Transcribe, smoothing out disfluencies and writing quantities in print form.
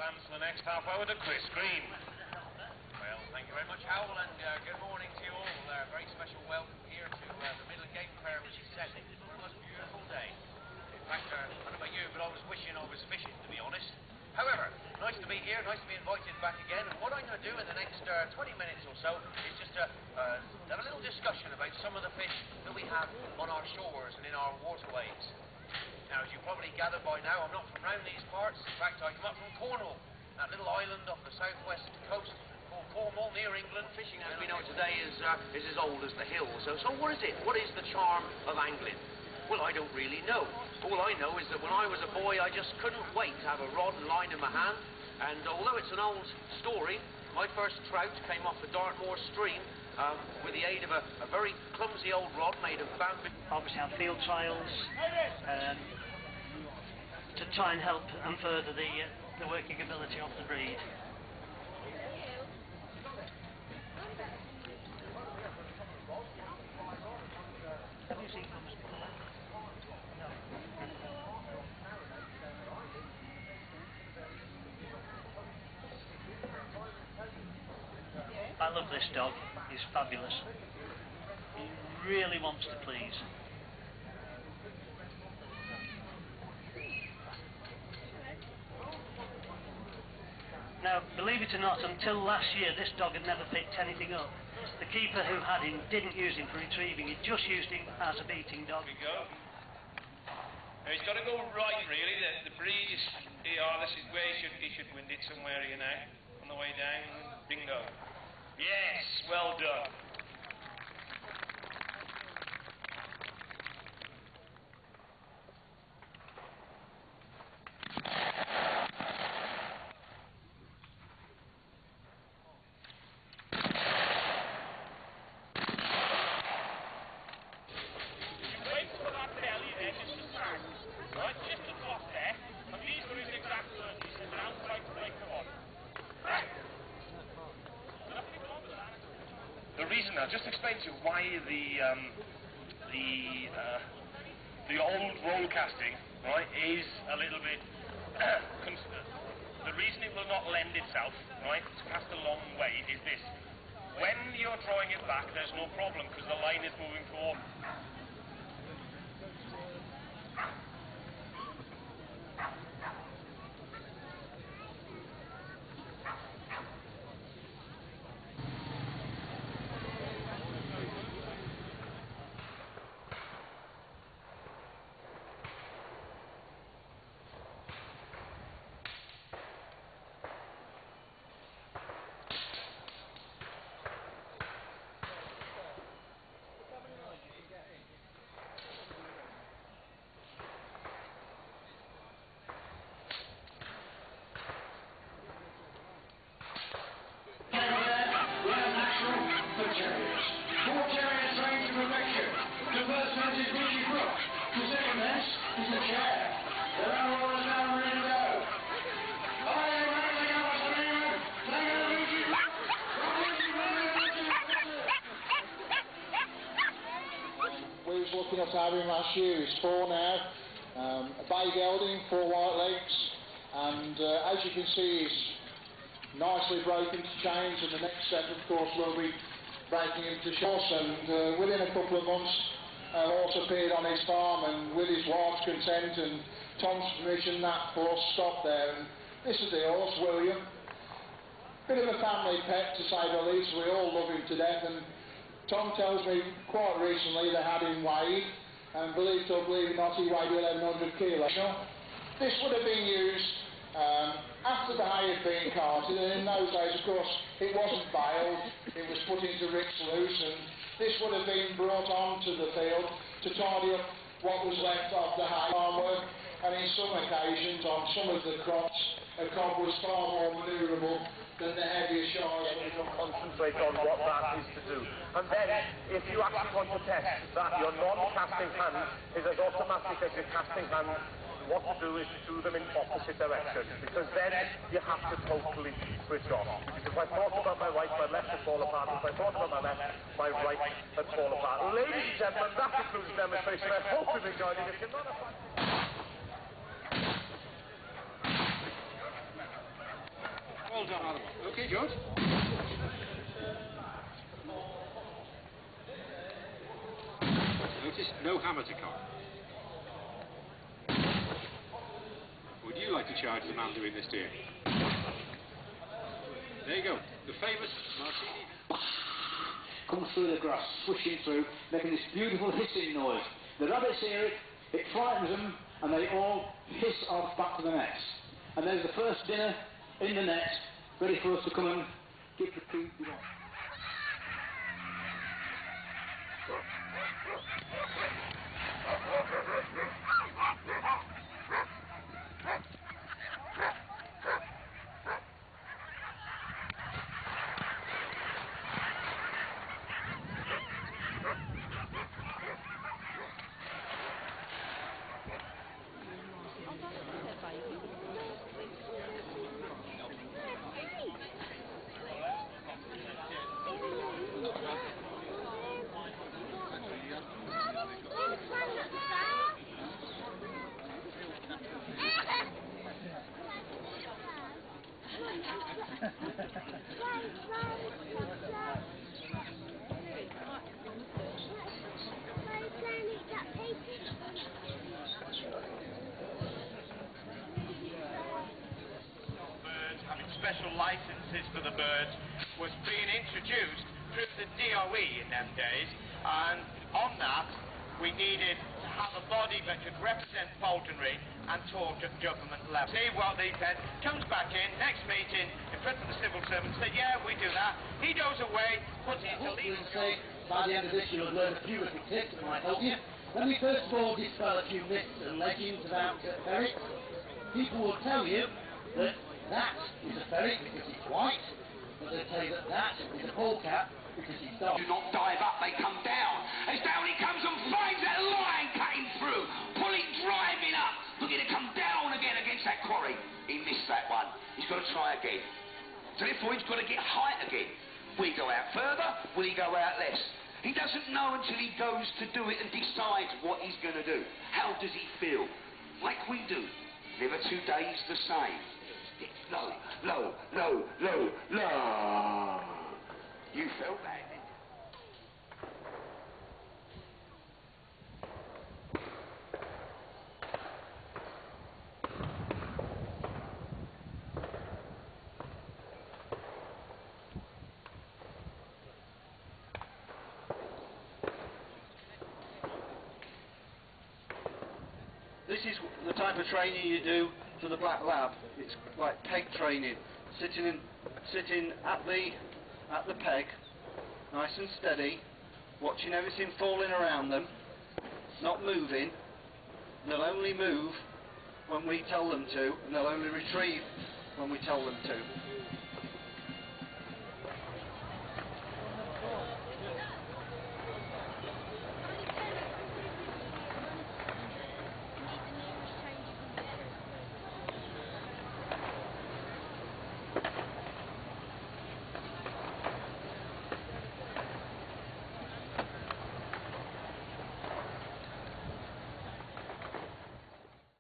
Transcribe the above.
plans for the next half hour to Chris Green. Well, thank you very much, Howell, and good morning to you all. A very special welcome here to the Midland Game Fair, which is setting for a most beautiful day. In fact, I don't know about you, but I was wishing I was fishing, to be honest. However, nice to be here, nice to be invited back again, and what I'm going to do in the next 20 minutes or so is just have a little discussion about some of the fish that we have on our shores and in our waterways. Now, as you probably gathered by now, I'm not from round these parts. In fact, I come up from Cornwall, that little island off the southwest coast called Cornwall, near England. Fishing, as we know it today, is as old as the hills. So what is it? What is the charm of angling? Well, I don't really know. All I know is that when I was a boy, I just couldn't wait to have a rod and line in my hand. And although it's an old story, my first trout came off the Dartmoor stream with the aid of a very clumsy old rod made of bamboo. Obviously our field trials to try and help and further the working ability of the breed. Have you seen them? No. I love this dog. He's fabulous. He really wants to please. Now, believe it or not, until last year this dog had never picked anything up. The keeper who had him didn't use him for retrieving, he just used him as a beating dog. Here we go. Now he's got to go right, really. The breeze is here. This is where he should wind it somewhere here now. On the way down, bingo. Yes, well done. I'll just explain to you why the old roll casting, right, is a little bit the reason it will not lend itself, right, to cast a long way is this. When you're drawing it back, there's no problem because the line is moving forward. We was looking at having last year, he's 4 now, a bay gelding, 4 white legs, and as you can see he's nicely broken to chains, and the next step of course will be breaking him to shorts, and within a couple of months horse appeared on his farm, and with his wife's consent and Tom's permission that horse stopped there, and this is the horse, William. Bit of a family pet to say the least, we all love him to death, and Tom tells me quite recently they had him weighed, and believe it or believe it not, he weighed 1100 kilos. This would have been used after the hay had been carted, and in those days, of course, it wasn't baled, it was put into ricks loose, and this would have been brought onto the field to tidy up what was left of the hay farm work, and in some occasions, on some of the crops, a cob was far more manoeuvrable than the heavier shires. You can concentrate on what that is to do. And then, if you actually want to test that your non-casting hand is as automatic as your casting hand, what to do is to do them in opposite directions, because then you have to totally switch off. Because if I thought about my right, my left would fall apart. If I thought about my left, my right would fall apart. Ladies and gentlemen, that concludes the demonstration. I hope you've enjoyed it. If you're not a fan... Well done, other one. Okay, George. Notice, no hammer to come. Would you like to charge the man doing this to you? There you go. The famous Martini. Comes through the grass, swishing through, making this beautiful hissing noise. The rabbits hear it, it frightens them, and they all hiss off back to the nest. And there's the first dinner in the nest, ready for us to come and give the food we want. Having special licenses for the birds was being introduced through the DOE in them days, and on that we needed to have a body that could represent poultry and talk at government level. See, well, the pen comes back in, next meeting, in front of the civil servant, said, yeah, we do that. He goes away, puts it into legal. By the end of this you'll have learned a few little tips that might help you. Let me first of all dispel a few myths and legends about ferrets. People will tell you that that is a ferret because it's white, but they'll tell you that that is a polecat because it's dark. Do not dive up, they come down. As down he comes and finds that line cutting through, pulling, driving up, looking to come down again against that quarry. He missed that one. He's got to try again. So therefore he's got to get height again. Will he go out further? Will he go out less? He doesn't know until he goes to do it and decides what he's going to do. How does he feel? Like we do. Never 2 days the same. Low, low, low, low, low. You felt that, didn't you? This is the type of training you do for the black lab. It's like peg training, sitting at the peg, nice and steady, watching everything falling around them, not moving. They'll only move when we tell them to, and they'll only retrieve when we tell them to.